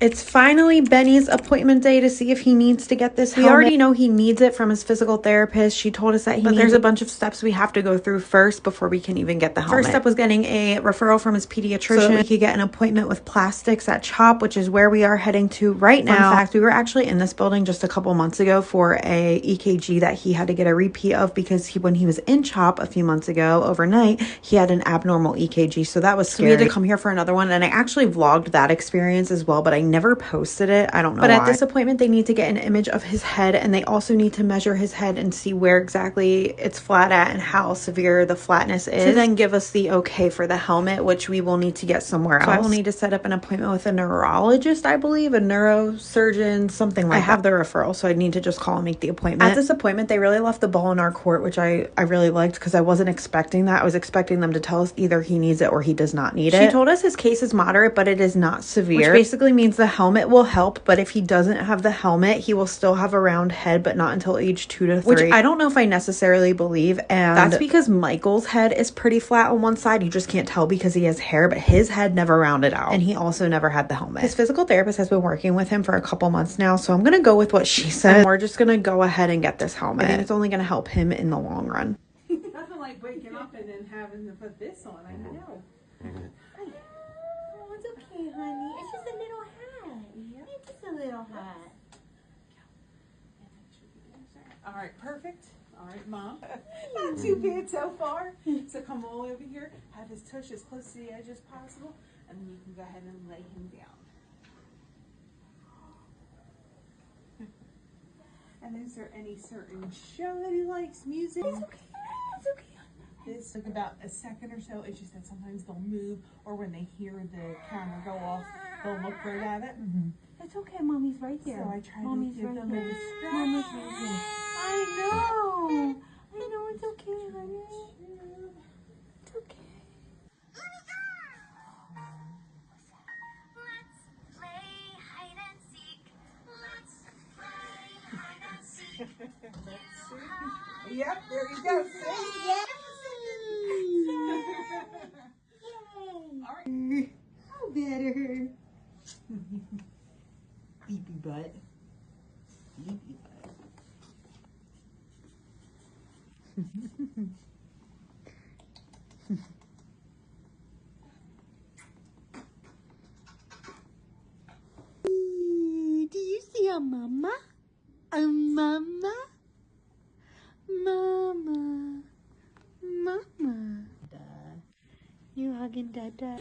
It's finally Benny's appointment day to see if he needs to get this helmet. We already know he needs it from his physical therapist. She told us that he needs it. But there's a bunch of steps we have to go through first before we can even get the helmet. First step was getting a referral from his pediatrician so that we could get an appointment with plastics at CHOP, which is where we are heading to right now. In fact, we were actually in this building just a couple months ago for a EKG that he had to get a repeat of because when he was in CHOP a few months ago overnight, he had an abnormal EKG. So that was scary. So we had to come here for another one. And I actually vlogged that experience as well, but I never posted it. I don't know why. At this appointment, they need to get an image of his head, and they also need to measure his head and see where exactly it's flat at and how severe the flatness is to then give us the okay for the helmet, which we will need to get somewhere else. So I will need to set up an appointment with a neurologist, I believe, a neurosurgeon, something like that. I have the referral, so I need to just call and make the appointment. At this appointment, they really left the ball in our court, which I really liked because I wasn't expecting that. I was expecting them to tell us either he needs it or he does not need it. She told us his case is moderate, but it is not severe, which basically means the helmet will help, but if he doesn't have the helmet, he will still have a round head, but not until age 2 to 3, which I don't know if I necessarily believe. And that's because Michael's head is pretty flat on one side. You just can't tell because he has hair, but his head never rounded out, and he also never had the helmet. His physical therapist has been working with him for a couple months now, so I'm gonna go with what she said, and we're just gonna go ahead and get this helmet. I think it's only gonna help him in the long run. Nothing like waking up and then having to put this on. I know. Oh, it's okay, honey. It's just a little hat. It's just a little hat. All right, perfect. All right, Mom. Not too bad so far. So come all over here, have his tush as close to the edge as possible, and then you can go ahead and lay him down. And is there any certain show that he likes? Music? It's okay. It's okay. This took about a second or so. It's just that sometimes they'll move, or when they hear the camera go off, they'll look right at it. It's okay. Mommy's right there. So I try Mommy's to give right them here. a distraction. Mommy's right here. I know. I know. It's okay, honey. It's okay. Let's play hide and seek. Let's play hide and seek. Yep, there you go. See? Yeah. All right. Oh, better. Beepy butt. Beepy butt. Do you see a mama? A mama? Mama. Mama. You hugging Dada?